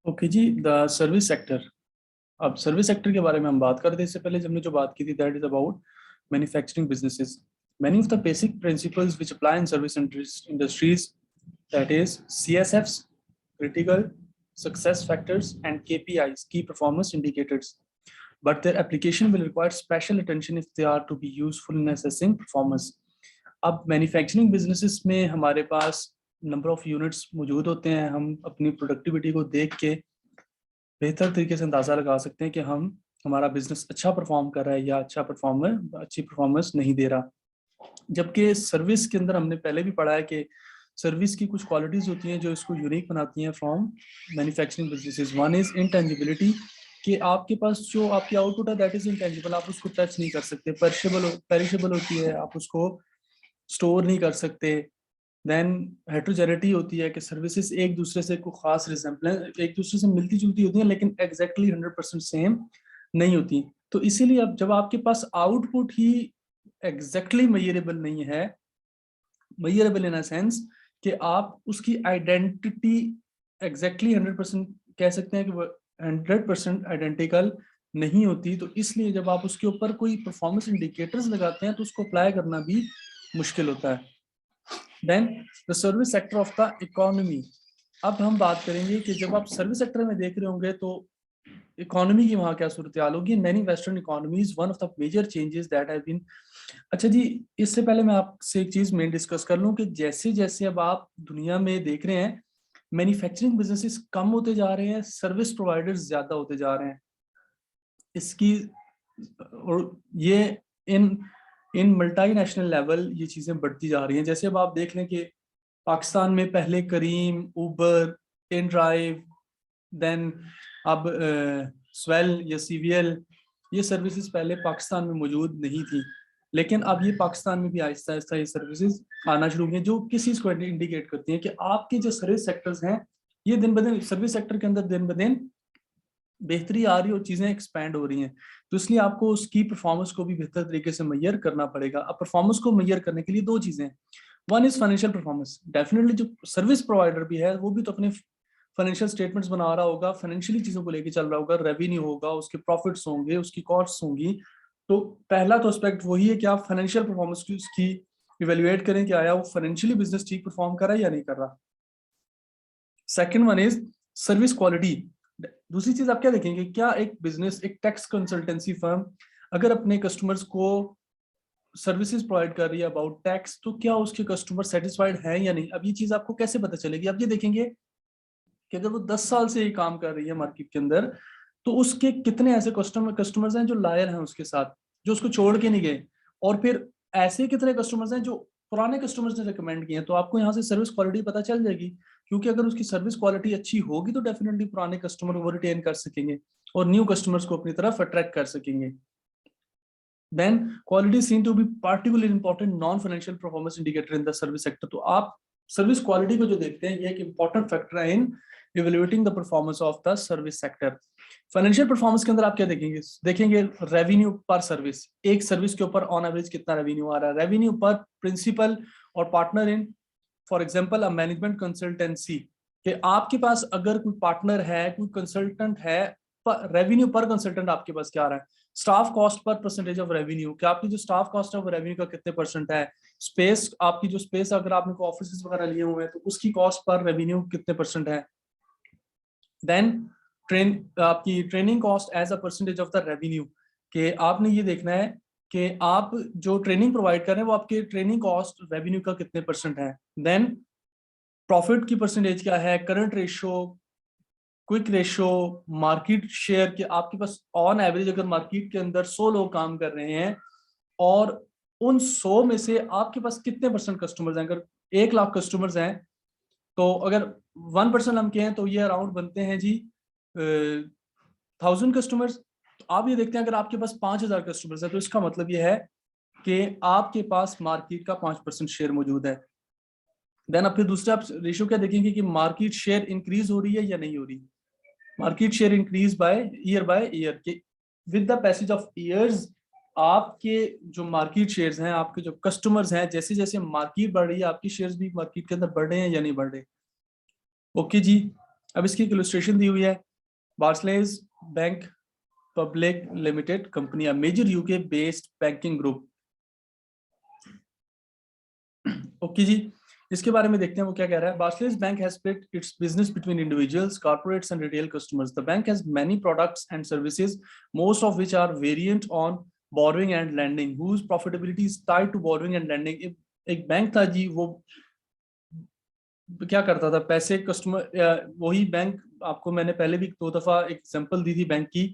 Okay जी, the service sector. अब service sector के बारे में हम बात करते हैं। इससे पहले हमने जो बात की थी that is about manufacturing businesses. Many of the basic principles which apply in service industries, that is CSFs, critical success factors, and KPIs, key performance indicators, but their application will require special attention if they are to be useful in assessing performance. अब manufacturing businesses में हमारे पास number of units मौजूद होते हैं। हम अपनी productivity को देख के बेहतर तरीके से अंदाज़ा लगा सकते हैं कि हमारा बिजनेस अच्छा परफॉर्म कर रहा है या अच्छी परफॉर्मेंस नहीं दे रहा। जबकि सर्विस के अंदर हमने पहले भी पढ़ा है कि सर्विस की कुछ क्वालिटीज़ होती हैं जो इसको यूनिक बनाती हैं from manufacturing businesses. One is intangibility, कि आपके पास जो आपकी आउटपुट है दैट इज़ इंटेंजिबल, आप उसको टच नहीं कर सकते। पेरिशेबल होती है, आप उसको स्टोर नहीं कर सकते। देन हेट्रोजेनिटी होती है कि सर्विसेज एक दूसरे से कोई खास रिजेम्बलेंस, एक दूसरे से मिलती जुलती होती हैं लेकिन एग्जैक्टली 100% सेम नहीं होती। तो इसीलिए अब जब आपके पास आउटपुट ही एग्जैक्टली मेजरेबल नहीं है, मेजरेबल इन अ सेंस कि आप उसकी आइडेंटिटी एग्जैक्टली 100% कह सकते हैं कि वो 100% आइडेंटिकल नहीं होती, तो इसलिए जब आप उसके ऊपर कोई परफॉर्मेंस इंडिकेटर्स लगाते हैं तो उसको अप्लाई करना भी मुश्किल होता है। Then the service sector of the economy. अब हम बात करेंगे कि जब आप सर्विस सेक्टर में देख रहे होंगे तो इकोनॉमी की वहाँ क्या सूरत हाल होगी। Many western economies one of the major changes that have been. अच्छा जी, इससे पहले मैं आपसे एक चीज मेन डिस्कस कर लूँ कि जैसे जैसे अब आप दुनिया में देख रहे हैं मैन्युफैक्चरिंग बिजनेसेस कम होते जा रहे हैं, सर्विस प्रोवाइडर्स ज्यादा होते जा रहे हैं। इसकी और ये इन इन मल्टीनेशनल लेवल ये चीजें बढ़ती जा रही हैं। जैसे अब आप देख लें कि पाकिस्तान में पहले करीम, उबर, इन ड्राइव, देन अब स्वेल या CVL, ये सर्विसेज पहले पाकिस्तान में मौजूद नहीं थी, लेकिन अब ये पाकिस्तान में भी आहिस्ता आहिस्ता ये सर्विसेज आना शुरू हुई हैं, जो किस चीज़ को इंडिकेट करती हैं कि आपके जो सर्विस सेक्टर्स हैं ये दिन ब दिन सर्विस सेक्टर के अंदर दिन ब दिन बेहतरी आ रही है और चीज़ें एक्सपैंड हो रही हैं। तो इसलिए आपको उसकी परफॉर्मेंस को भी बेहतर तरीके से मैयर करना पड़ेगा। अब परफॉर्मेंस को मैयर करने के लिए दो चीज़ें हैं। One is financial performance. Definitely जो सर्विस प्रोवाइडर भी है वो भी तो अपने फाइनेंशियल स्टेटमेंट्स बना रहा होगा, फाइनेंशियली चीज़ों को लेकर चल रहा होगा, रेवेन्यू होगा, उसके प्रॉफिट्स होंगे, उसकी कॉस्ट्स होंगी। तो पहला तो एस्पेक्ट वही है कि आप फाइनेंशियल परफॉर्मेंस की उसकी इवेल्युएट करें कि आया वो फाइनेंशियली बिजनेस ठीक परफॉर्म कर रहा है या नहीं कर रहा। Second one is service quality. दूसरी चीज आप क्या देखेंगे, क्या एक बिजनेस, एक टैक्स कंसल्टेंसी फर्म अगर अपने कस्टमर्स को सर्विसेज प्रोवाइड कर रही है अबाउट टैक्स, तो क्या उसके कस्टमर सेटिस्फाइड हैं या नहीं। अब ये चीज आपको कैसे पता चलेगी, आप ये देखेंगे कि अगर वो 10 साल से ये काम कर रही है मार्केट के अंदर, तो उसके कितने ऐसे कस्टमर्स हैं जो लॉयल हैं उसके साथ, जो उसको छोड़ के नहीं गए, और फिर ऐसे कितने कस्टमर्स हैं जो पुराने कस्टमर्स ने रिकमेंड किए हैं। तो आपको यहाँ से सर्विस क्वालिटी पता चल जाएगी, क्योंकि अगर उसकी सर्विस क्वालिटी अच्छी होगी तो डेफिनेटली पुराने कस्टमर वो रिटेन कर सकेंगे और न्यू कस्टमर्स को अपनी तरफ अट्रैक्ट कर सकेंगे। Then quality seen to be particularly important non financial performance indicator in the service sector. तो आप सर्विस क्वालिटी को जो देखते हैं ये एक इंपॉर्टेंट फैक्टर है in evaluating the performance of the service sector. Financial performance के अंदर आप क्या देखेंगे रेवेन्यू पर सर्विस। एक सर्विस के ऊपर ऑन एवरेज कितना रेवेन्यू आ रहा है, रेवेन्यू पर प्रिंसिपल और partner in, for example a management consultancy, कि आपके पास अगर कोई पार्टनर है, कोई कंसल्टेंट है, रेवेन्यू पर कंसल्टेंट आपके पास क्या आ रहा है, staff cost per percentage of revenue, कि आपकी जो स्टाफ कॉस्ट है वो रेवेन्यू का कितने परसेंट है, स्पेस, आपकी जो स्पेस अगर आपने कोई ऑफिस वगैरह लिए हुए हैं तो उसकी कॉस्ट पर रेवेन्यू कितने परसेंट है। देन आपकी training cost as a percentage of the revenue, कि आपने ये देखना है कि आप जो ट्रेनिंग प्रोवाइड कर रहे हैं वो आपके ट्रेनिंग कॉस्ट रेवेन्यू का कितने परसेंट है। देन प्रॉफिट की परसेंटेज क्या है, current ratio, quick ratio, market share, के आपके पास ऑन एवरेज अगर मार्केट के अंदर 100 लोग काम कर रहे हैं और उन 100 में से आपके पास कितने परसेंट कस्टमर्स हैं। अगर 1 लाख कस्टमर्स हैं तो अगर 1% हम कहें तो ये अराउंड बनते हैं जी 1000 कस्टमर्स। तो आप ये देखते हैं अगर आपके पास 5000 कस्टमर्स है तो इसका मतलब ये है कि आपके पास मार्केट का 5% शेयर मौजूद है। देन अब फिर दूसरा आप रेशियो क्या देखेंगे कि मार्केट शेयर इंक्रीज हो रही है या नहीं हो रही। Market share increase by year के with the passage of years, आपके जो मार्केट शेयर्स हैं, आपके जो कस्टमर्स हैं, जैसे जैसे मार्केट बढ़ रही है आपकी शेयर्स भी मार्केट के अंदर बढ़ रहे हैं या नहीं बढ़ रहे। ओके जी, अब इसकी एक इलस्ट्रेशन दी हुई है। Barclays bank public limited company, a major UK based banking group. Okay जी, इसके बारे में देखते हैं वो क्या कह रहा है। Barclays Bank has split its business between individuals, corporates and retail customers. The bank has many products and services, most of which are variant on borrowing and lending, whose profitability is tied to borrowing and lending. एक bank था जी, वो क्या करता था, पैसे customer, वही bank, आपको मैंने पहले भी 2 दफा एग्जांपल दी थी बैंक की,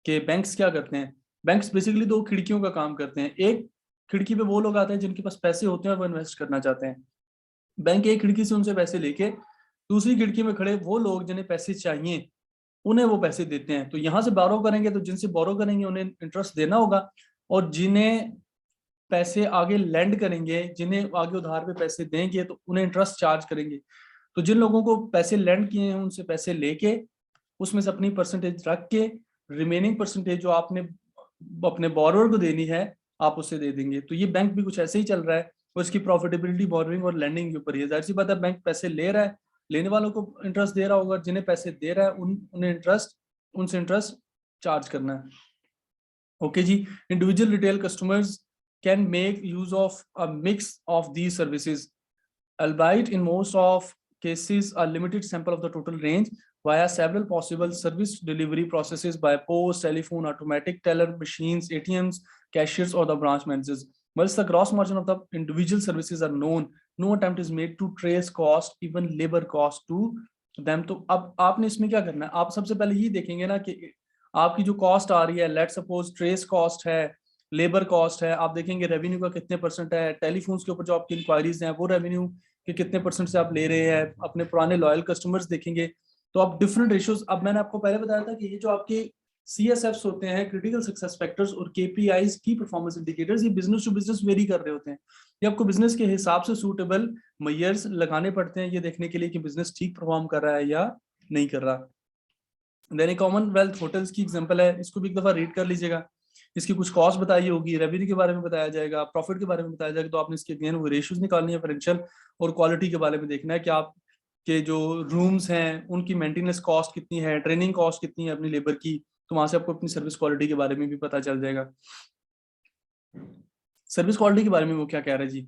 कि बैंक्स क्या करते हैं। बैंक्स बेसिकली 2 खिड़कियों का काम करते हैं। एक खिड़की पे वो लोग आते हैं जिनके पास पैसे होते हैं और वो इन्वेस्ट करना चाहते हैं। बैंक एक खिड़की से उनसे पैसे लेके दूसरी खिड़की में खड़े वो लोग जिन्हें पैसे चाहिए उन्हें वो पैसे देते हैं। तो यहाँ से बोरो करेंगे तो जिनसे बोरो करेंगे उन्हें इंटरेस्ट देना होगा, और जिन्हें पैसे आगे लैंड करेंगे, जिन्हें आगे उधार पे पैसे देंगे तो उन्हें इंटरेस्ट चार्ज करेंगे। तो जिन लोगों को पैसे लैंड किए हैं उनसे पैसे लेके उसमें से अपनी परसेंटेज रख के रिमेनिंग परसेंटेज जो आपने अपने बोरोवर को देनी है आप उससे दे देंगे। तो ये बैंक भी कुछ ऐसे ही चल रहा है, और इसकी प्रॉफिटेबिलिटी बोरोइंग और लैंडिंग के ऊपर ही है। जाहिर सी बात है बैंक पैसे ले रहा है, लेने वालों को इंटरेस्ट दे रहा होगा, जिन्हें पैसे दे रहा है उन्हें उनसे इंटरेस्ट चार्ज करना है। ओके जी, individual retail customers can make use of a mix of these services, albeit in most of cases a limited sample of the total range via several possible service delivery processes by post, telephone, automatic teller machines, ATMs, cashiers or the branch managers. Whilst the gross margin of the individual services are known, no attempt is made to trace cost, even labor cost to them. तो अब आपने इसमें क्या करना है, आप सबसे पहले ये देखेंगे ना कि आपकी जो कॉस्ट आ रही है, लेट सपोज ट्रेस कॉस्ट है, लेबर कॉस्ट है, आप देखेंगे रेवेन्यू का कितने परसेंट है, टेलीफोन्स के ऊपर जो आपकी इंक्वायरीज हैं वो रेवेन्यू के कितने परसेंट से आप ले रहे हैं, अपने पुराने लॉयल कस्टमर्स देखेंगे। तो आप डिफरेंट रेशियोज, अब मैंने आपको पहले बताया था कि ये जो आपके CSFs होते हैं, क्रिटिकल सक्सेस फैक्टर्स और KPIs की परफॉर्मेंस इंडिकेटर्स, ये बिजनेस टू बिजनेस वेरी कर रहे होते हैं। ये आपको बिजनेस के हिसाब से सूटेबल मेजर्स लगाने पड़ते हैं ये देखने के लिए कि बिजनेस ठीक परफॉर्म कर रहा है या नहीं कर रहा। देन कॉमनवेल्थ होटल्स की एग्जांपल है, इसको भी एक दफा रीड कर लीजिएगा। इसकी कुछ कॉस्ट बताई होगी, रेवेन्यू के बारे में बताया जाएगा, प्रॉफिट के बारे में बताया जाएगा। तो आपने इसके अगेन वो रेशियोज निकालनी है फाइनेंशियल, और क्वालिटी के बारे में देखना है कि आप के जो रूम्स हैं उनकी मेंटेनेंस कॉस्ट कितनी है, ट्रेनिंग कॉस्ट कितनी है अपनी लेबर की। तो वहां से आपको अपनी सर्विस क्वालिटी के बारे में भी पता चल जाएगा। सर्विस क्वालिटी के बारे में वो क्या कह रहे हैं जी।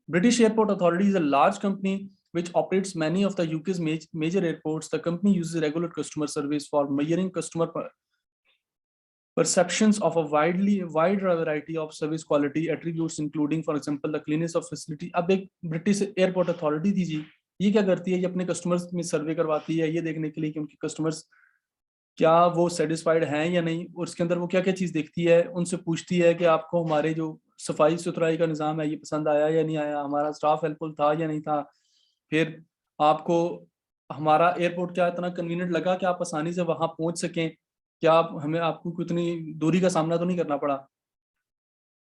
British Airport Authority is a large company which operates many of the UK's major airports. The company uses regular customer service for measuring customer perceptions of a wide variety of service quality attributes, including, for example, the cleanliness of facility. अब एक British airport authority थी जी, ये क्या करती है, ये अपने customers में सर्वे करवाती है ये देखने के लिए कि उनके कस्टमर्स क्या वो सेटिस्फाइड हैं या नहीं, और उसके अंदर वो क्या क्या चीज़ देखती है, उनसे पूछती है कि आपको हमारे जो सफाई सुथराई का निज़ाम है ये पसंद आया या नहीं आया, हमारा स्टाफ हेल्पफुल था या नहीं था, फिर आपको हमारा एयरपोर्ट क्या इतना कन्वीनियंट लगा कि आप आसानी से वहां पहुंच सकें, क्या आप हमें आपको कितनी दूरी का सामना तो नहीं करना पड़ा।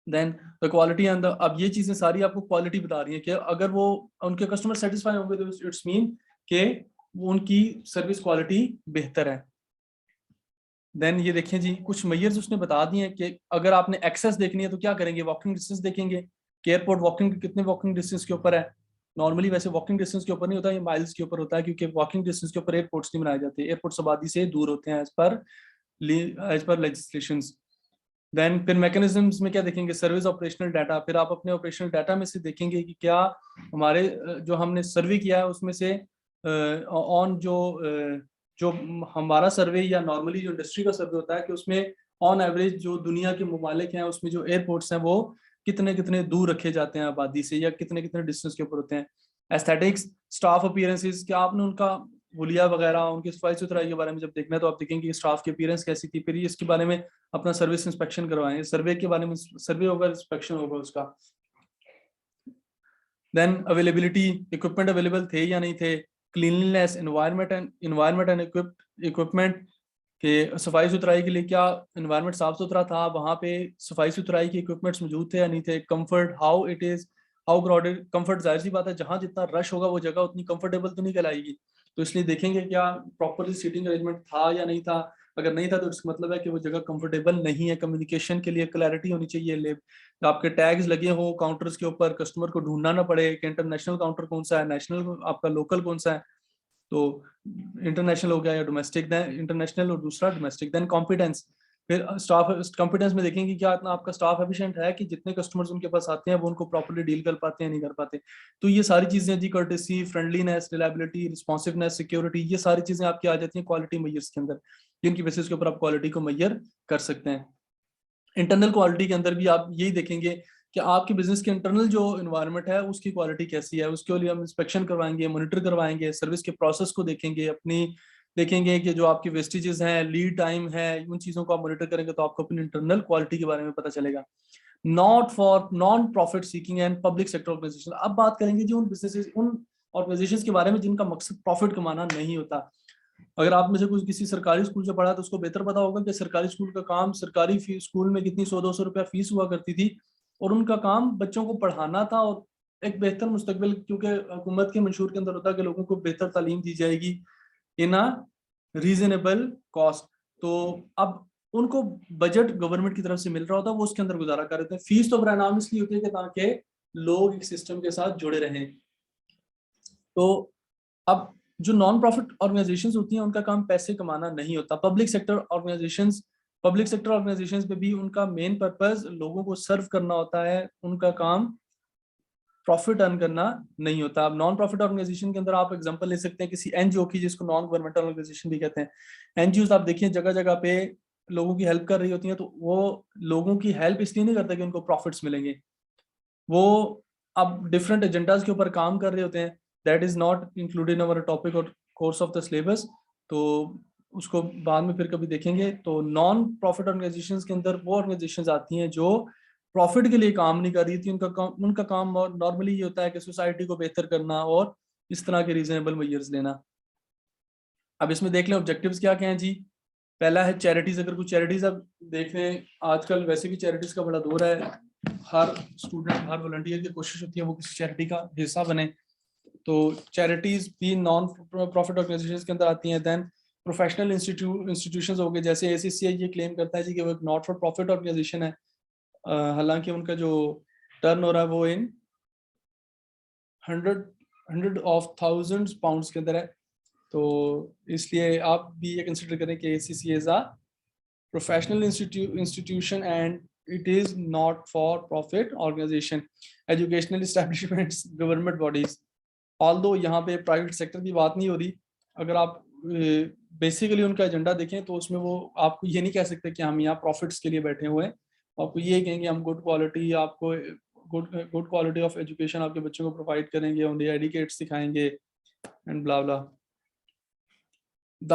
Then the quality and the, अब ये चीजें सारी आपको क्वालिटी बता रही है कि अगर वो उनके कस्टमर सेटिस्फाई होंगे तो इट्स मीन कि उनकी सर्विस क्वालिटी बेहतर है। देन ये देखें जी, कुछ मेजर्स उसने बता दिए हैं कि अगर आपने एक्सेस देखनी है तो क्या करेंगे, वॉकिंग डिस्टेंस देखेंगे कि एयरपोर्ट वॉकिंग कितने वॉकिंग डिस्टेंस के ऊपर है। नॉर्मली वैसे वॉकिंग डिस्टेंस के ऊपर नहीं होता, ये माइल्स के ऊपर होता है, क्योंकि वॉकिंग डिस्टेंस के ऊपर एयरपोर्ट्स नहीं बनाए जाते, एयरपोर्ट्स आबादी से दूर होते हैं एज पर लेजिस्लेशंस। देन फिर मैकेनिज्म्स में क्या देखेंगे, सर्विस ऑपरेशनल डाटा, फिर आप अपने ऑपरेशनल डाटा में से देखेंगे कि क्या हमारे जो हमने सर्वे किया है उसमें से ऑन जो हमारा सर्वे या नॉर्मली जो इंडस्ट्री का सर्वे होता है कि उसमें ऑन एवरेज जो दुनिया के ममालिक हैं उसमें जो एयरपोर्ट्स हैं वो कितने कितने दूर रखे जाते हैं आबादी से, या कितने कितने डिस्टेंस के ऊपर होते हैं। एस्थेटिक्स, स्टाफ अपीयरेंसेस, क्या आपने उनका हुलिया वगैरह उनकी सफाई सुथराई के बारे में जब देखना है तो आप देखेंगे कि स्टाफ की अपीयरेंस कैसी थी, फिर इसके बारे में अपना सर्विस इंस्पेक्शन करवाएं, सर्वे के बारे में सर्वे होगा, इंस्पेक्शन होगा उसका। देन अवेलेबिलिटी, इक्विपमेंट अवेलेबल थे या नहीं थे, क्लीनलीनेस, एनवायरनमेंट एंड इक्विपमेंट के सफाई सुथराई के लिए क्या एनवायरनमेंट साफ सुथरा था, वहाँ पे सफाई सुथराई के इक्विपमेंट्स मौजूद थे या नहीं थे। Comfort, how it is, how crowded, comfort जाहिर सी बात है जहाँ जितना रश होगा वो जगह उतनी कंफर्टेबल तो नहीं कहलाएगी, तो इसलिए देखेंगे क्या प्रॉपरली सीटिंग अरेंजमेंट था या नहीं था। अगर नहीं था तो इसका मतलब है कि वो जगह कंफर्टेबल नहीं है। कम्युनिकेशन के लिए क्लैरिटी होनी चाहिए, आपके टैग्स लगे हो काउंटर्स के ऊपर, कस्टमर को ढूंढना ना पड़े कि इंटरनेशनल काउंटर कौन सा है, नेशनल आपका लोकल कौन सा है। तो इंटरनेशनल हो गया या डोमेस्टिक, देन इंटरनेशनल और दूसरा डोमेस्टिक। देन कॉम्पिटेंस, फिर स्टाफ कॉम्पिटेंस में देखेंगे क्या इतना आपका स्टाफ एफिशिएंट है कि जितने कस्टमर्स उनके पास आते हैं वो उनको प्रॉपर्ली डील कर पाते हैं नहीं कर पाते। तो ये सारी चीजें जी, courtesy, friendliness, reliability, responsiveness, security, ये सारी चीजें आपकी आ जाती हैं क्वालिटी मेजर्स के अंदर, जिनकी बेसिस के ऊपर आप क्वालिटी को मेजर कर सकते हैं। इंटरनल क्वालिटी के अंदर भी आप यही देखेंगे कि आपके बिजनेस के इंटरनल जो इन्वायरमेंट है उसकी क्वालिटी कैसी है, उसके लिए हम इंस्पेक्शन करवाएंगे, मॉनिटर करवाएंगे, सर्विस के प्रोसेस को देखेंगे, अपनी देखेंगे कि जो आपकी वेस्टेजेस हैं, लीड टाइम है, उन चीज़ों को आप मॉनिटर करेंगे तो आपको अपनी इंटरनल क्वालिटी के बारे में पता चलेगा। Not for non profit seeking and public sector organisation. अब बात करेंगे जी उन बिजनेसेस, उन ऑर्गेनाइजेशंस के बारे में जिनका मकसद प्रॉफिट कमाना नहीं होता। अगर आप में से कुछ किसी सरकारी स्कूल से पढ़ा तो उसको बेहतर पता होगा कि सरकारी स्कूल का काम, सरकारी स्कूल में कितनी 100-200 रुपया फीस हुआ करती थी, और उनका काम बच्चों को पढ़ाना था और एक बेहतर मुस्तकबिल, क्योंकि हुकूमत के मंशूर के अंदर होता है कि लोगों को बेहतर तालीम दी जाएगी इन अ रीजनेबल कॉस्ट। तो अब उनको बजट गवर्नमेंट की तरफ से मिल रहा होता है, वो उसके अंदर गुजारा कर रहे थे। फीस तो बरानाम इसलिए होती है कि ताकि लोग एक सिस्टम के साथ जुड़े रहें। तो अब जो नॉन प्रॉफिट ऑर्गेनाइजेशंस होती हैं उनका काम पैसे कमाना नहीं होता। पब्लिक सेक्टर ऑर्गेनाइजेशंस में भी उनका मेन पर्पस लोगों को सर्व करना होता है, उनका काम प्रॉफिट अर्न करना नहीं होता। अब नॉन प्रॉफिट ऑर्गेनाइजेशन के अंदर आप एग्जांपल ले सकते हैं किसी एनजीओ की, जिसको नॉन गवर्नमेंटल ऑर्गेनाइजेशन भी कहते हैं। एनजीओ आप देखिए जगह जगह पे लोगों की हेल्प कर रही होती हैं, तो वो लोगों की हेल्प इसलिए नहीं करता कि उनको प्रॉफिट्स मिलेंगे, वो अब डिफरेंट एजेंडाज के ऊपर काम कर रहे होते हैं। That is not included in our topic और कोर्स ऑफ द सिलेबस, तो उसको बाद में फिर कभी देखेंगे। तो नॉन प्रॉफिट ऑर्गेनाइजेशंस के अंदर वो ऑर्गेनाइजेशंस आती हैं जो प्रॉफिट के लिए काम नहीं कर रही थी। उनका काम नॉर्मली ये होता है कि सोसाइटी को बेहतर करना और इस तरह के रीजनेबल मेजर्स लेना। अब इसमें देख लें ऑब्जेक्टिव्स क्या क्या हैं जी। पहला है चैरिटीज। अगर कुछ चैरिटीज आप देख लें, आजकल वैसे भी चैरिटीज का बड़ा दौर है, हर स्टूडेंट, हर वॉलंटियर की कोशिश होती है वो किसी चैरिटी का हिस्सा बने। तो चैरिटीज भी नॉन प्रॉफिट ऑर्गेनाइजेशंस के अंदर आती हैं। देन प्रोफेशनल इंस्टीट्यूशंस हो गए, जैसे एसीसीआई ये क्लेम करता है जी कि वो एक नॉट फॉर प्रॉफिट ऑर्गेनाइजेशन है, हालांकि उनका जो टर्न हो रहा है वो in hundred of thousands pounds के अंदर है। तो इसलिए आप भी ये कंसिडर करें कि ACCI is a professional institution and it is not for profit organization. Educational establishments, government bodies, although यहाँ पे प्राइवेट सेक्टर की बात नहीं हो रही, अगर आप बेसिकली उनका एजेंडा देखें तो उसमें वो आपको ये नहीं कह सकते कि हम यहाँ प्रॉफिट्स के लिए बैठे हुए हैं, आपको ये कहेंगे हम गुड क्वालिटी, आपको गुड क्वालिटी ऑफ एजुकेशन आपके बच्चों को प्रोवाइड करेंगे, उन्हें एडिकेट सिखाएंगे and blah blah. The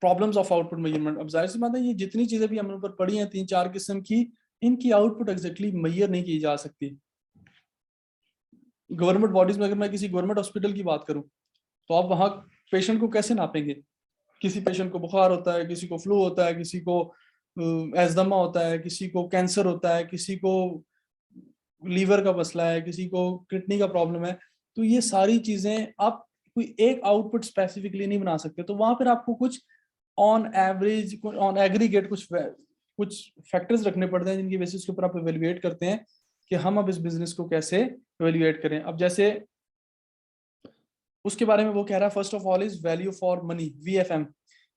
problems of output measurement. अब जाहिर सी बात है ये जितनी चीजें भी हमने ऊपर पढ़ी हैं 3-4 किस्म की, इनकी आउटपुट एग्जैक्टली मेजर नहीं की जा सकती। गवर्नमेंट बॉडीज में अगर मैं किसी गवर्नमेंट हॉस्पिटल की बात करूं तो आप वहां पेशेंट को कैसे नापेंगे? किसी पेशेंट को बुखार होता है, किसी को फ्लू होता है, किसी को एजमा होता है, किसी को कैंसर होता है, किसी को लीवर का मसला है, किसी को किडनी का प्रॉब्लम है। तो ये सारी चीजें आप कोई एक आउटपुट स्पेसिफिकली नहीं बना सकते। तो वहां पर आपको कुछ ऑन एवरेज, ऑन एग्रीगेट कुछ फैक्टर्स रखने पड़ते हैं जिनकी बेसिस के ऊपर आप एवेल्युएट करते हैं कि हम अब इस बिजनेस को कैसे एवेल्युएट करें। अब जैसे उसके बारे में वो कह रहा है, first of all is value for money, VFM,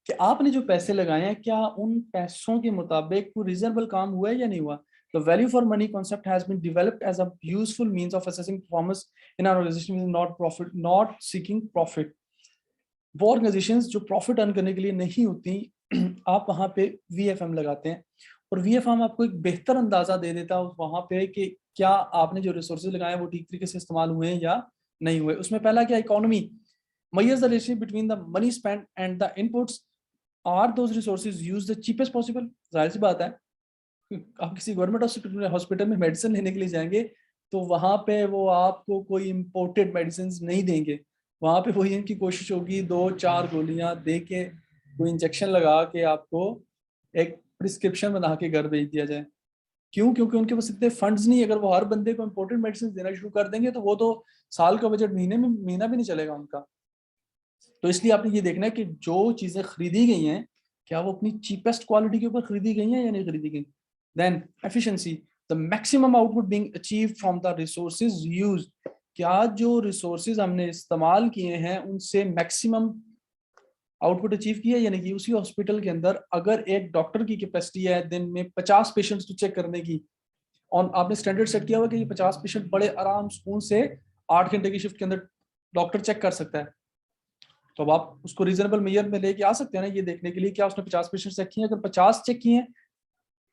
कि आपने जो पैसे लगाए हैं क्या उन पैसों के मुताबिक कोई रीजनेबल काम हुआ है या नहीं हुआ। The value for money concept has been developed as a useful means of assessing performance in our organization, not seeking profit. वो ऑर्गेनाइजेशंस जो प्रॉफिट अर्न करने के लिए नहीं होती, आप वहां पे VFM लगाते हैं और VFM आपको एक बेहतर अंदाजा दे देता है वहां पे कि क्या आपने जो रिसोर्सेज लगाए हैं वो ठीक तरीके से इस्तेमाल हुए हैं या नहीं हुए। उसमें पहला क्या, economy, measures the relationship between the money spent and the inputs. Are those resources used the cheapest possible? जाहिर सी बात है, आप किसी गवर्नमेंट हॉस्पिटल में मेडिसिन लेने के लिए जाएंगे तो वहां पे वो आपको कोई इंपोर्टेड मेडिसिन नहीं देंगे, वहां पे वही इनकी कोशिश होगी 2-4 गोलियां दे के कोई इंजेक्शन लगा के आपको एक प्रिस्क्रिप्शन बना के घर भेज दिया जाए। क्यों? क्योंकि उनके पास इतने फंड्स नहीं। अगर वो हर बंदे को इंपोर्टेड मेडिसिन देना शुरू कर देंगे तो वो तो साल का बजट महीना भी नहीं चलेगा उनका। तो इसलिए आपने ये देखना है कि जो चीजें खरीदी गई हैं क्या वो अपनी चीपेस्ट क्वालिटी के ऊपर खरीदी गई हैं या नहीं खरीदी गई। Then efficiency, the maximum output being achieved from the resources used, क्या जो रिसोर्सेज हमने इस्तेमाल किए हैं उनसे मैक्सिमम आउटपुट अचीव किया या नहीं की। उसी हॉस्पिटल के अंदर अगर एक डॉक्टर की कैपेसिटी है दिन में 50 पेशेंट्स को चेक करने की, और आपने स्टैंडर्ड सेट किया हुआ कि ये 50 पेशेंट बड़े आराम सुकून से 8 घंटे की शिफ्ट के अंदर डॉक्टर चेक कर सकता है, तो अब आप उसको रीजनेबल मेजर में लेके आ सकते हैं ना, ये देखने के लिए क्या उसने 50 पेशेंट चेक किए। अगर 50 चेक किए हैं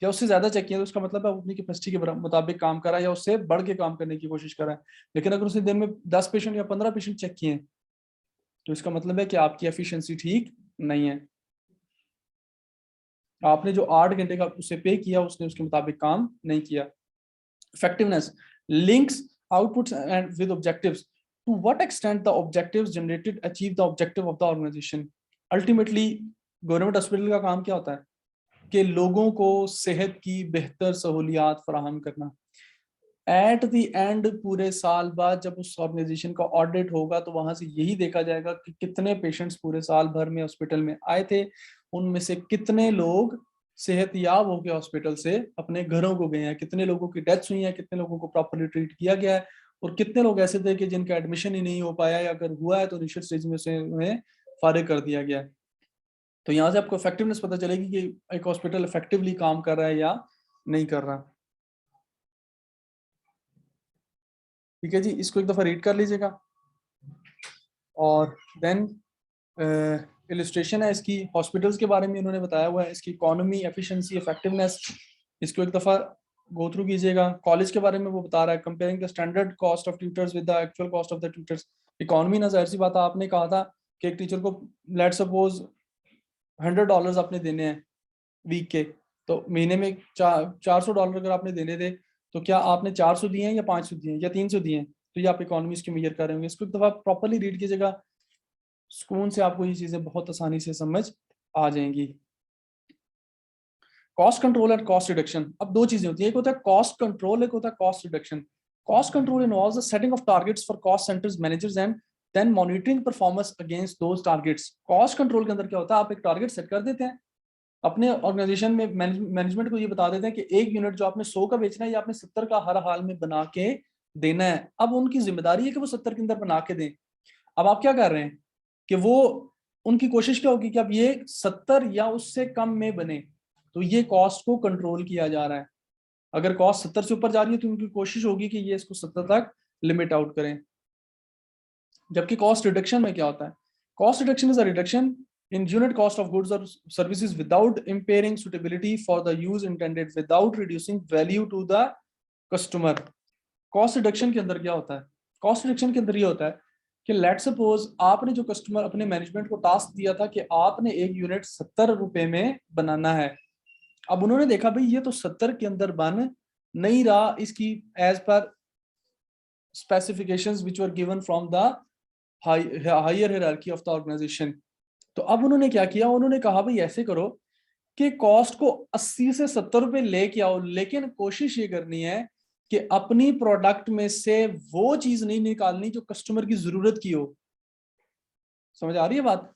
या उससे ज्यादा चेक किए तो उसका मतलब है अपनी कैपेसिटी के मुताबिक काम कर रहा है या उससे बढ़ के काम करने की कोशिश कर रहा है। लेकिन अगर उसने दिन में 10 पेशेंट या 15 पेशेंट चेक किए हैं तो इसका मतलब है कि आपकी एफिशिएंसी ठीक नहीं है। आपने जो 8 घंटे का उसे पे किया उसने उसके मुताबिक काम नहीं किया। Effectiveness links outputs and with objectives. To what extent the objectives generated achieve the objective of the organization? Ultimately, government hospital का काम क्या होता है कि लोगों को सेहत की बेहतर सहूलियात फराहम करना। एट द एंड पूरे साल बाद जब उस ऑर्गेनाइजेशन का ऑडिट होगा तो वहां से यही देखा जाएगा कि कितने पेशेंट्स पूरे साल भर में हॉस्पिटल में आए थे, उनमें से कितने लोग सेहतयाब होकर हॉस्पिटल से अपने घरों को गए हैं, कितने लोगों की डेथ्स हुई हैं, कितने लोगों को प्रॉपरली ट्रीट किया गया है, और कितने लोग ऐसे थे कि जिनका एडमिशन ही नहीं हो पाया या अगर हुआ है तो इनिशियल स्टेज में से उन्हें फारिग कर दिया गया है। तो यहाँ से आपको इफेक्टिवनेस पता चलेगी कि एक हॉस्पिटल इफेक्टिवली काम कर रहा है या नहीं कर रहा। ठीक है जी, इसको एक दफा रीड कर लीजिएगा। और देन इलस्ट्रेशन है इसकी, हॉस्पिटल्स के बारे में उन्होंने बताया हुआ है, इसकी इकोनॉमी, एफिशिएंसी, इफेक्टिवनेस, इसको एक दफा गो थ्रू कीजिएगा। कॉलेज के बारे में वो बता रहा है, comparing the standard cost of tutors with the actual cost of the tutors. Economy ना जाहिर सी बात है, आपने कहा था कि एक टीचर को लेट सपोज $100 आपने देने हैं वीक के, तो महीने में $400 अगर आपने देने थे तो क्या आपने 400 दिए हैं या 500 दिए हैं या 300 दिए हैं, तो ये आप इकोनॉमी की मेजर कर रहे होंगे। इसको एक दफा प्रॉपरली रीड कीजिएगा, सुकून से आपको ये चीजें बहुत आसानी से समझ आ जाएंगी। Cost control and cost reduction, अब दो चीजें होती है, एक होता है कॉस्ट कंट्रोल, एक होता है cost reduction. Cost control involves the setting of targets for cost centres managers and then monitoring performance against those targets. Cost control के अंदर क्या होता है, आप एक टारगेट सेट कर देते हैं अपने ऑर्गेनाइजेशन में, मैनेजमेंट को ये बता देते हैं कि एक यूनिट जो आपने 100 का बेचना है या आपने 70 का हर हाल में बना के देना है। अब उनकी जिम्मेदारी है कि वो 70 के अंदर बना के दें। अब आप क्या कर रहे हैं कि वो, उनकी कोशिश क्या होगी कि अब ये 70 या उससे कम में बने, तो ये कॉस्ट को कंट्रोल किया जा रहा है। अगर कॉस्ट 70 से ऊपर जा रही है तो उनकी कोशिश होगी कि ये इसको 70 तक लिमिट आउट करें। जबकि कॉस्ट रिडक्शन में क्या होता है, cost reduction is a reduction in unit cost of goods or services without impairing suitability for the use intended, without reducing value to the customer। Cost reduction के अंदर क्या होता है, कॉस्ट रिडक्शन के अंदर ये होता है कि लेट सपोज आपने जो कस्टमर अपने मैनेजमेंट को टास्क दिया था कि आपने एक यूनिट 70 रुपए में बनाना है, अब उन्होंने देखा भाई ये तो 70 के अंदर बन नहीं रहा, इसकी as per specifications which were given from the higher hierarchy of the organisation. तो अब उन्होंने क्या किया, उन्होंने कहा भाई ऐसे करो कि कॉस्ट को 80 से 70 रुपए लेके आओ, लेकिन कोशिश ये करनी है कि अपनी प्रोडक्ट में से वो चीज नहीं निकालनी जो कस्टमर की जरूरत की हो। समझ आ रही है बात?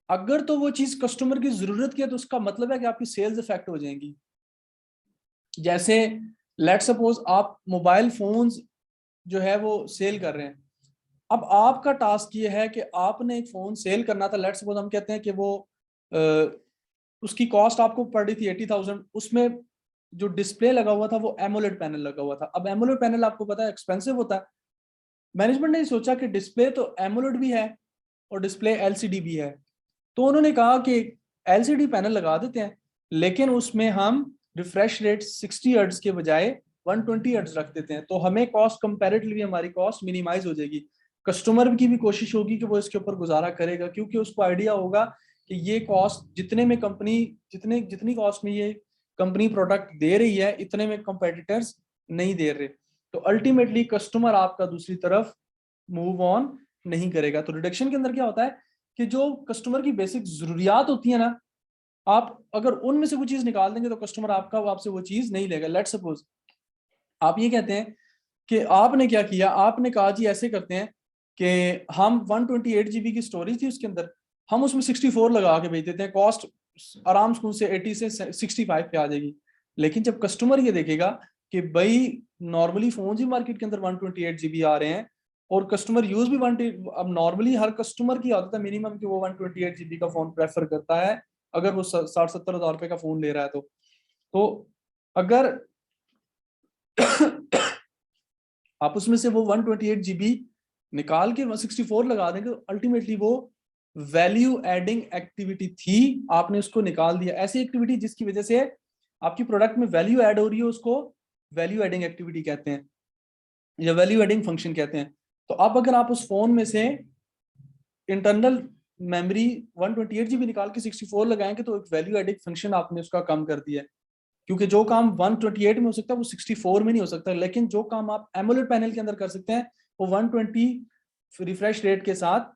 अगर तो वो चीज कस्टमर की जरूरत की है तो उसका मतलब है कि आपकी सेल्स इफेक्ट हो जाएंगी। जैसे लेट सपोज आप मोबाइल फोन्स जो है वो सेल कर रहे हैं, अब आपका टास्क ये है कि आपने एक फोन सेल करना था, लेट सपोज हम कहते हैं कि वो उसकी कॉस्ट आपको पड़ रही थी 80,000, उसमें जो डिस्प्ले लगा हुआ था वो एमोलेड पैनल लगा हुआ था। अब एमोलेड पैनल आपको पता है एक्सपेंसिव होता है। मैनेजमेंट ने सोचा कि डिस्प्ले तो एमोलेड भी है और डिस्प्ले एलसीडी भी है, तो उन्होंने कहा कि एलसीडी पैनल लगा देते हैं, लेकिन उसमें हम रिफ्रेश रेट 60 हर्ट्ज के बजाय 120 हर्ट्ज रख देते हैं, तो हमें कॉस्ट कंपैरेटिवली हमारी कॉस्ट मिनिमाइज हो जाएगी। कस्टमर की भी कोशिश होगी कि वो इसके ऊपर गुजारा करेगा, क्योंकि उसको आइडिया होगा कि ये कॉस्ट जितने में कंपनी जितनी कॉस्ट में ये कंपनी प्रोडक्ट दे रही है इतने में कंपेटिटर्स नहीं दे रहे, तो अल्टीमेटली कस्टमर आपका दूसरी तरफ मूव ऑन नहीं करेगा। तो रिडक्शन के अंदर क्या होता है कि जो कस्टमर की बेसिक जरूरियात होती है ना, आप अगर उनमें से कोई चीज निकाल देंगे तो कस्टमर आपसे वो चीज नहीं लेगा। लेट सपोज आप ये कहते हैं कि आपने क्या किया, आपने कहा जी ऐसे करते हैं कि हम 128 GB की स्टोरेज थी उसके अंदर, हम उसमें 64 लगा के भेज देते हैं, कॉस्ट आराम से 80 से 65 पे आ जाएगी। लेकिन जब कस्टमर ये देखेगा कि भाई नॉर्मली फोन ही मार्केट के अंदर 128 GB आ रहे हैं, और कस्टमर यूज भी अब नॉर्मली हर कस्टमर की आदत है मिनिमम कि वो 128 GB का फोन प्रेफर करता है अगर वो 60-70 हजार रुपए का फोन ले रहा है। तो अगर आप उसमें से वो 128 GB निकाल के 164 लगा देंगे तो अल्टीमेटली वो वैल्यू एडिंग एक्टिविटी थी, आपने उसको निकाल दिया। ऐसी एक्टिविटी जिसकी वजह से आपकी प्रोडक्ट में वैल्यू ऐड हो रही है उसको वैल्यू एडिंग एक्टिविटी कहते हैं या वैल्यू एडिंग फंक्शन कहते हैं। तो अब अगर आप उस फोन में से इंटरनल मेमोरी 128 GB निकाल के 64 लगाएंगे तो एक वैल्यू एडिंग फंक्शन आपने उसका कम कर दिया है, क्योंकि जो काम 128 में हो सकता है वो 64 में नहीं हो सकता, लेकिन जो काम आप एमोलेड पैनल के अंदर कर सकते हैं वो 120 रिफ्रेश रेट के साथ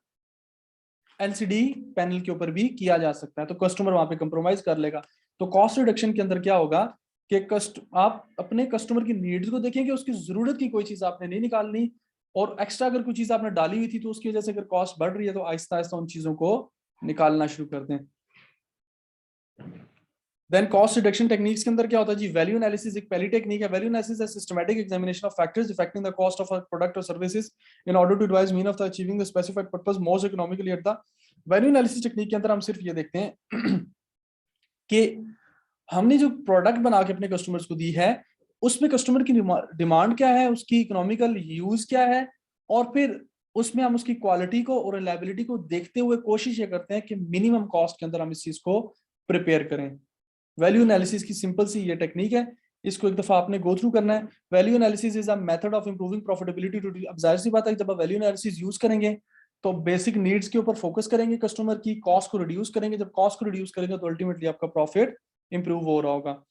एलसीडी पैनल के ऊपर भी किया जा सकता है। तो कस्टमर वहां पे कंप्रोमाइज कर लेगा। तो कॉस्ट रिडक्शन के अंदर क्या होगा कि आप अपने कस्टमर की नीड्स को देखेंगे, उसकी जरूरत की कोई चीज आपने नहीं निकालनी, और एक्स्ट्रा अगर कोई चीज आपने डाली हुई थी तो उसकी वजह से अगर कॉस्ट बढ़ रही है तो आहिस्ता आहिस्ता उन चीजों को निकालना शुरू कर दें। देन कॉस्ट रिडक्शन टेक्निक्स के अंदर क्या होता है जी, वैल्यू एनालिसिस एक पहली टेक्निक है। Value analysis is systematic examination of factors affecting the cost of a product और services in order to advise mean of the achieving the specified purpose most economically at the. Value analysis technique के अंदर हम सिर्फ ये देखते हैं कि हमने जो प्रोडक्ट बना के अपने कस्टमर्स को दी है उसमें कस्टमर की डिमांड क्या है, उसकी इकोनॉमिकल यूज क्या है, और फिर उसमें हम उसकी क्वालिटी को और रिलायबिलिटी को देखते हुए कोशिश ये करते हैं कि मिनिमम कॉस्ट के अंदर हम इस चीज को प्रिपेयर करें। वैल्यू एनालिसिस की सिंपल सी ये टेक्निक है, इसको एक दफा आपने गो थ्रू करना है। Value analysis is a method of improving profitability to. अब जाहिर सी बात है जब आप वैल्यू एनालिसिस यूज करेंगे तो बेसिक नीड्स के ऊपर फोकस करेंगे, कस्टमर की कॉस्ट को रिड्यूस करेंगे। जब कॉस्ट को रिड्यूस करेंगे तो अल्टीमेटली आपका प्रॉफिट इंप्रूव हो रहा होगा।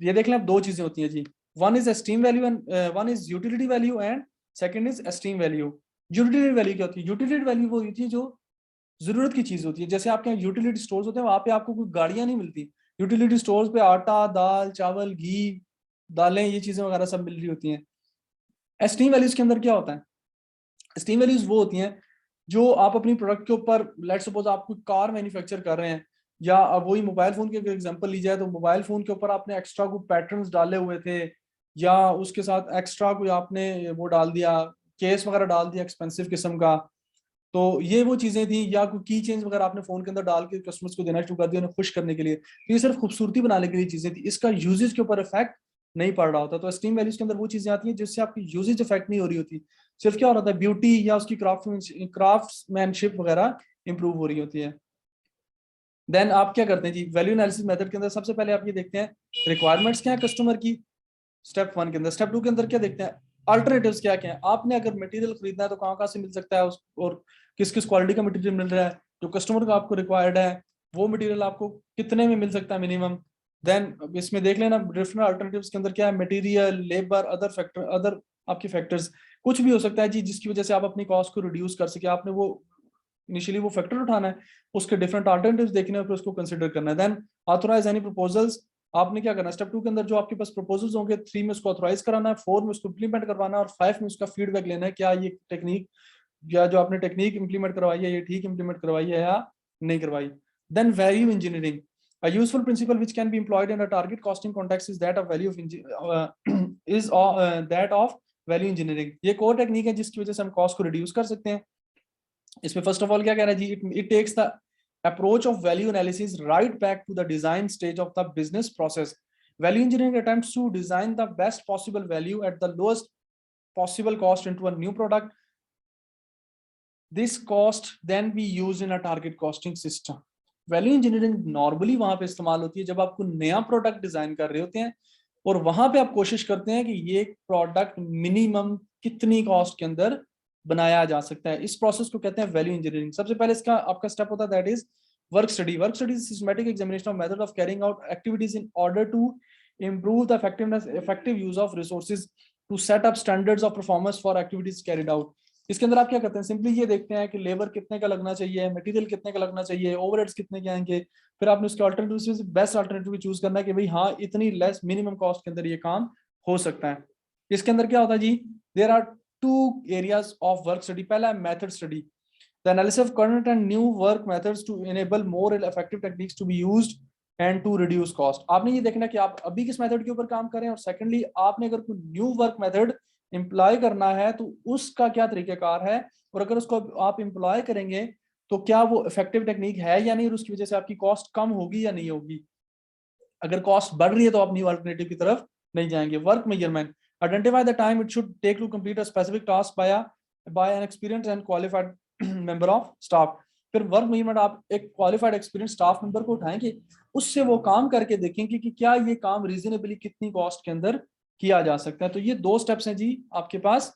ये देख लें, अब दो चीजें होती हैं जी, one is esteem value and one is utility value and second is esteem value. Utility value क्या होती है? यूटिलिटी वैल्यू वो होती है जो जरूरत की चीज होती है। जैसे आपके यहाँ यूटिलिटी स्टोर्स होते हैं, वहां पे आपको कोई गाड़ियां नहीं मिलती, यूटिलिटी स्टोर्स पे आटा, दाल, चावल, घी, दालें, ये चीजें वगैरह सब मिल रही होती हैं। एस्टीम वैल्यूज के अंदर क्या होता है? एस्टीम वैल्यूज वो होती हैं जो आप अपनी प्रोडक्ट के ऊपर, लेट सपोज आप कोई कार मैन्युफैक्चर कर रहे हैं, या अब वही मोबाइल फोन के अगर एग्जांपल ली जाए तो मोबाइल फोन के ऊपर आपने एक्स्ट्रा कोई पैटर्न्स डाले हुए थे, या उसके साथ एक्स्ट्रा कोई आपने वो डाल दिया, केस वगैरह डाल दिया एक्सपेंसिव किस्म का, तो ये वो चीजें थी, या कोई की चेंज वगैरह आपने फोन के अंदर डाल के कस्टमर्स को देना शुरू कर दिया उन्हें खुश करने के लिए, तो ये सिर्फ खूबसूरती बनाने के लिए चीजें थी, इसका यूजेज के ऊपर इफेक्ट नहीं पड़ रहा होता। तो एस्टीम वैल्यूज के अंदर वो चीजें आती हैं जिससे आपकी यूजेज इफेक्ट नहीं हो रही होती, सिर्फ क्या हो रहा था, ब्यूटी या उसकी क्राफ्ट्समैनशिप वगैरह इंप्रूव हो रही होती है। देन आप क्या करते हैं जी, वैल्यू एनालिसिस मेथड के अंदर सबसे पहले आप ये देखते हैं रिक्वायरमेंट्स क्या है कस्टमर की, स्टेप 1 के अंदर। स्टेप 2 के अंदर क्या देखते हैं, अल्टरनेटिव्स क्या क्या है। आपने अगर मटेरियल खरीदना है तो कहाँ कहाँ से मिल सकता है और किस किस क्वालिटी का मटेरियल मिल रहा है, जो कस्टमर का आपको रिक्वायर्ड है वो मटेरियल आपको कितने में मिल सकता है मिनिमम। देन इसमें देख लेना डिफरेंट अल्टरनेटिव्स के अंदर क्या है, material, labour, other factor, other आपके फैक्टर्स, कुछ भी हो सकता है जी जिसकी वजह से आप अपनी कॉस्ट को रिड्यूस कर सके। आपने वो इनिशियली वो फैक्टर उठाना है, उसके डिफरेंट अल्टरनेटिव्स देखने हैं, फिर उसको कंसिडर करना है। देन ऑथराइज एनी प्रपोजल्स, आपने क्या करना है, स्टेप 2 के अंदर जो आपके पास प्रपोजल्स होंगे, 3 में उसको ऑथराइज कराना है, 4 में उसको इंप्लीमेंट करवाना है, और 5 में उसका फीडबैक लेना है, क्या ये टेक्निक या जो आपने टेक्निक इंप्लीमेंट करवाई है ये ठीक इंप्लीमेंट करवाई है या नहीं करवाई। Then value engineering, a useful principle which can be employed in a target costing context is that of that of value engineering। ये कोर टेक्निक है जिसकी वजह से हम कॉस्ट को रिड्यूस कर सकते हैं। इसमें फर्स्ट ऑफ ऑल क्या कह रहा है जी, it takes the approach of value analysis right back to the design stage of the business process। Value engineering attempts to design the best possible value at the lowest possible cost into a new product। This cost then be used in a target costing system। Value engineering normally वहां पे इस्तेमाल होती है जब आपको नया product design कर रहे होते हैं और वहां पे आप कोशिश करते हैं कि ये प्रोडक्ट मिनिमम कितनी कॉस्ट के अंदर बनाया जा सकता है। इस प्रोसेस को कहते हैं वैल्यू इंजीनियरिंग। सबसे पहले इसका आपका स्टेप होता है that is work study. Work study is systematic examination of method of carrying out activities in order to improve the effective use of resources to set up standards of performance for activities carried out। इसके अंदर आप क्या करते हैं, simply ये देखते हैं कि लेबर कितने का लगना चाहिए, मटेरियल कितने का लगना चाहिए, ओवरहेड्स कितने के आएंगे, फिर आपने उसके अल्टरनेटिव से बेस्ट अल्टरनेटिव चूज करना है कि भाई हाँ इतनी लेस मिनिमम कॉस्ट के अंदर ये काम हो सकता है। इसके अंदर क्या होता है जी, there are 2 areas of work study। पहला है method study, the analysis of current and new work methods to enable more effective techniques to be used and to reduce cost. आपने ये देखना कि आप अभी किस मेथड के ऊपर काम कर रहे हैं, और सेकंडली आपने अगर कोई न्यू वर्क मेथड एम्प्लॉय करना है तो उसका क्या तरीकाकार है, और अगर उसको आप एम्प्लॉय करेंगे तो क्या वो इफेक्टिव टेक्निक है या नहीं, और उसकी वजह से आपकी कॉस्ट कम होगी या नहीं होगी। अगर कॉस्ट बढ़ रही है तो आप न्यू अल्टरनेटिव की तरफ नहीं जाएंगे। Work measurement, identify the time it should take to complete a specific task by an experienced and qualified member of staff. फिर वर्क मेजरमेंट, आप एक क्वालिफाइड एक्सपीरियंस स्टाफ मेंबर को उठाएंगे, उससे वो काम करके देखेंगे कि क्या ये काम रीजनेबली कितनी कॉस्ट के अंदर किया जा सकता है। तो ये 2 स्टेप्स हैं जी आपके पास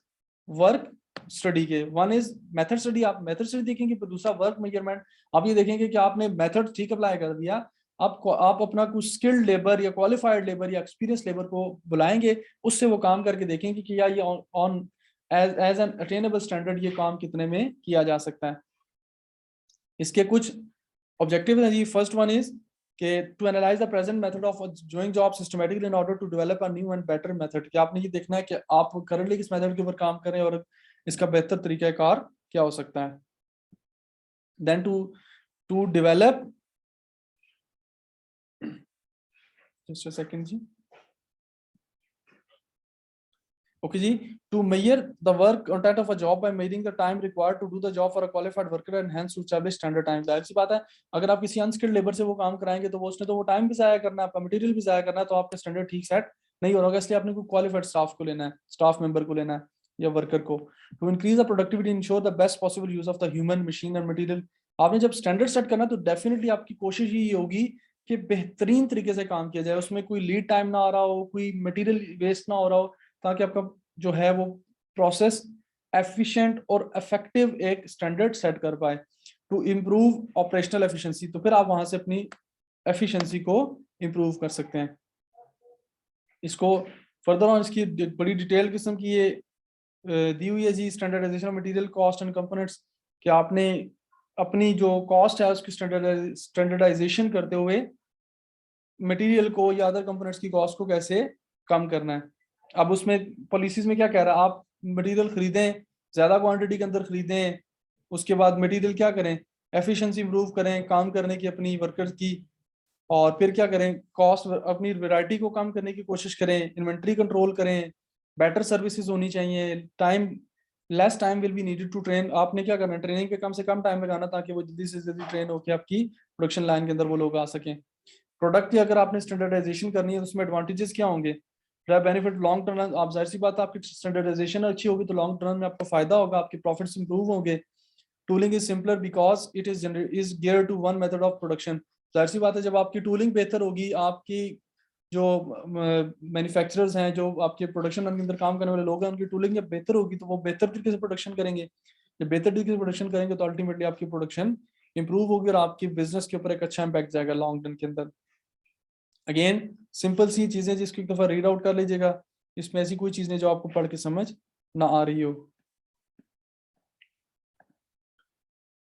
वर्क स्टडी के। वन इज मेथड स्टडी, आप मेथड स्टडी देखेंगे, पर दूसरा वर्क मेजरमेंट, आप ये देखेंगे कि आपने मेथड ठीक अप्लाई कर दिया, आप अपना कुछ स्किल्ड लेबर या क्वालिफाइड लेबर या एक्सपीरियंस लेबर को बुलाएंगे, उससे वो काम करके देखेंगे कि या ये on as an attainable standard ये काम कितने में किया जा सकता है। इसके कुछ ऑब्जेक्टिव हैं जी। फर्स्ट वन इज कि to analyse the present method of doing job systematically in order to develop a new and better method, कि आपने ये देखना है कि आप करंटली किस मेथड के ऊपर काम करें और इसका बेहतर तरीकाकार क्या हो सकता है। Then to develop, just a second जी, okay जी, to measure the work content of a job by measuring the time required to do the job for a qualified worker and hence to establish standard time। जाहिर सी बात है, अगर आप किसी unskilled labour से वो काम कराएंगे तो वो उसने तो वो टाइम भी जाया करना है, आपका मटेरियल भी जाया करना है, तो आपका स्टैंडर्ड ठीक सेट नहीं हो रहा, इसलिए आपने कोई क्वालिफाइड स्टाफ को लेना है, स्टाफ मेंबर को लेना है या वर्कर को। To increase the productivity ensure the best possible use of the human machine and material, आपने जब स्टैंडर्ड सेट करना तो डेफिनेटली आपकी कोशिश ये होगी कि बेहतरीन तरीके से काम किया जाए, उसमें कोई लीड टाइम ना आ रहा हो, कोई मटेरियल वेस्ट ना हो रहा हो, ताकि आपका जो है वो प्रोसेस एफिशिएंट और इफेक्टिव एक स्टैंडर्ड सेट कर पाए। टू इम्प्रूव ऑपरेशनल एफिशिएंसी, तो फिर आप वहां से अपनी एफिशिएंसी को इम्प्रूव कर सकते हैं। इसको फर्दर ऑन इसकी बड़ी डिटेल किस्म की ये दी हुई है जी, standardization of material cost and components, कि आपने अपनी जो कॉस्ट है उसकी स्टैंडर्डाइजेशन करते हुए मटेरियल को या अदर कंपोनेंट्स की कॉस्ट को कैसे कम करना है। अब उसमें पॉलिसीज में क्या कह रहा है, आप मटेरियल खरीदें, ज्यादा क्वांटिटी के अंदर खरीदें, उसके बाद मटेरियल क्या करें, एफिशिएंसी इंप्रूव करें काम करने की अपनी वर्कर्स की, और फिर क्या करें, कॉस्ट अपनी वैरायटी को कम करने की कोशिश करें, इन्वेंट्री कंट्रोल करें, बेटर सर्विसेज होनी चाहिए, time less time will be needed to train, आपने क्या करना है ट्रेनिंग पे कम से कम टाइम लगाना ताकि वो जल्दी से जल्दी ट्रेन होकर आपकी प्रोडक्शन लाइन के अंदर वो लोग आ सकें। प्रोडक्ट की अगर आपने स्टैंडर्डाइजेशन करनी है तो उसमें एडवांटेजेस क्या होंगे, बेनिफिट लॉन्ग टर्म, आप जाहिर सी बात है आपकी स्टैंडर्डाइजेशन अच्छी होगी तो लॉन्ग टर्म में आपको फायदा होगा, आपके प्रॉफिट्स इंप्रूव होंगे। Tooling is simpler because it is gear to one method of production, जाहिर सी बात है जब आपकी टूलिंग बेहतर होगी, आपकी जो मैन्युफैक्चरर्स हैं, जो आपके प्रोडक्शन के अंदर काम करने वाले लोग हैं, उनकी टूलिंग जब बेहतर होगी तो वो बेहतर तरीके से प्रोडक्शन करेंगे, जब बेहतर तरीके से प्रोडक्शन करेंगे तो अल्टीमेटली आपकी प्रोडक्शन इंप्रूव होगी और आपकी बिजनेस के ऊपर एक अच्छा इंपैक्ट जाएगा लॉन्ग टर्म के अंदर। अगेन सिंपल सी चीजें जिसको एक दफा रीड आउट कर लीजिएगा, इसमें ऐसी कोई चीज नहीं जो आपको पढ़ के समझ ना आ रही हो।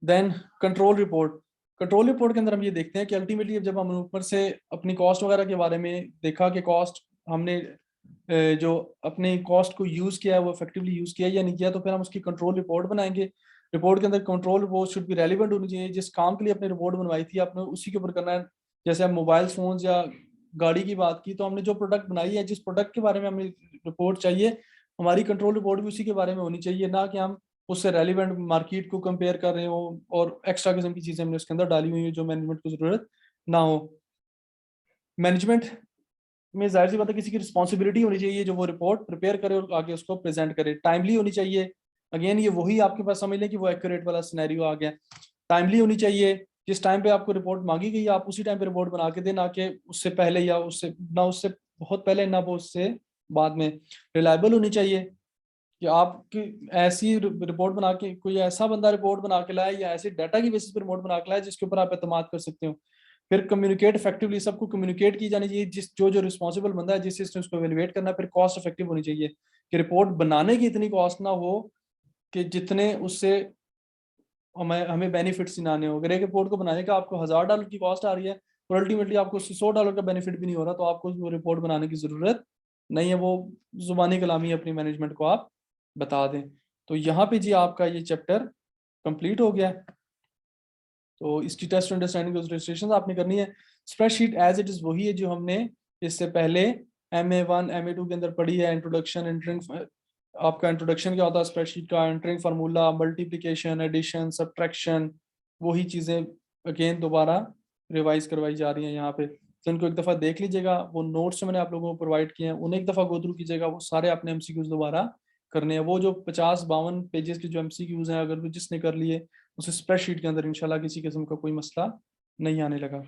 Then control report, control report के अंदर हम ये देखते हैं कि अल्टीमेटली जब हम ऊपर से अपनी कॉस्ट वगैरह के बारे में देखा कि कॉस्ट हमने जो अपनी कॉस्ट को यूज किया है वो इफेक्टिवली यूज किया या नहीं किया, तो फिर हम उसकी कंट्रोल रिपोर्ट बनाएंगे। रिपोर्ट के अंदर control report should be relevant होनी चाहिए, जिस काम के लिए अपनी रिपोर्ट बनवाई थी आपने उसी के ऊपर करना है। जैसे हम मोबाइल फोन या गाड़ी की बात की तो हमने जो प्रोडक्ट बनाई है, जिस प्रोडक्ट के बारे में हमें रिपोर्ट चाहिए, हमारी कंट्रोल रिपोर्ट भी उसी के बारे में होनी चाहिए, ना कि हम उससे रेलिवेंट मार्केट को कंपेयर कर रहे हो और एक्स्ट्रा किस्म की चीजें हमने उसके अंदर डाली हुई है जो मैनेजमेंट को जरूरत ना हो। मैनेजमेंट में जाहिर सी बात है किसी की रिस्पॉन्सिबिलिटी होनी चाहिए जो वो रिपोर्ट प्रिपेयर करे और आगे उसको प्रेजेंट करे। टाइमली होनी चाहिए, अगेन ये वही आपके पास समझ लें कि वो एक्यूरेट वाला सिनेरियो आ गया। टाइमली होनी चाहिए, जिस टाइम पे आपको रिपोर्ट मांगी गई आप उसी टाइम पे रिपोर्ट बना के दें, ना कि उससे पहले या उससे ना उससे बहुत पहले ना वो उससे बाद में। रिलायबल होनी चाहिए कि आपकी ऐसी रिपोर्ट बना के कोई ऐसा बंदा रिपोर्ट बना के लाए या ऐसे डाटा की बेसिस पर रिपोर्ट बना के लाए जिसके ऊपर आप एतमाद कर सकते हो। फिर कम्युनिकेट इफेक्टिवली, सबको कम्युनिकेट की जानी चाहिए, जिस जो रिस्पॉन्सिबल बंदा है जिस उसको एवेलुएट करना है। फिर कॉस्ट इफेक्टिव होनी चाहिए कि रिपोर्ट बनाने की इतनी कॉस्ट ना हो कि जितने उससे हमें बेनिफिट्स ही ना आने हो। अगर एक रिपोर्ट को बनाने का आपको $1000 की कॉस्ट आ रही है और अल्टीमेटली आपको उससे $100 का बेनिफिट भी नहीं हो रहा, तो आपको वो रिपोर्ट बनाने की जरूरत नहीं है, वो जुबानी कलामी अपनी मैनेजमेंट को आप बता दें। तो यहाँ पे जी आपका ये चैप्टर कंप्लीट हो गया। तो इसकी टेस्ट अंडरस्टैंडिंग रजिस्ट्रेशन आपने करनी है। स्प्रेडशीट एज इट इज वही है जो हमने इससे पहले MA1 MA2 के अंदर पढ़ी है, इंट्रोडक्शन, एंटरिंग आपका इंट्रोडक्शन क्या होता है स्प्रेडशीट का, entering formula, multiplication, addition, subtraction, वही चीज़ें अगेन दोबारा रिवाइज करवाई जा रही हैं यहाँ पे। तो इनको एक दफ़ा देख लीजिएगा, वो नोट्स जो मैंने आप लोगों को प्रोवाइड किए हैं उन्हें एक दफ़ा गो थ्रू कीजिएगा, वो सारे आपने एमसीक्यूज दोबारा करने हैं। वो जो 50-52 पेजेस के जो एमसीक्यूज हैं, अगर वो जिसने कर लिए उसे स्प्रेडशीट के अंदर इंशाल्लाह किसी किस्म का कोई मसला नहीं आने लगा।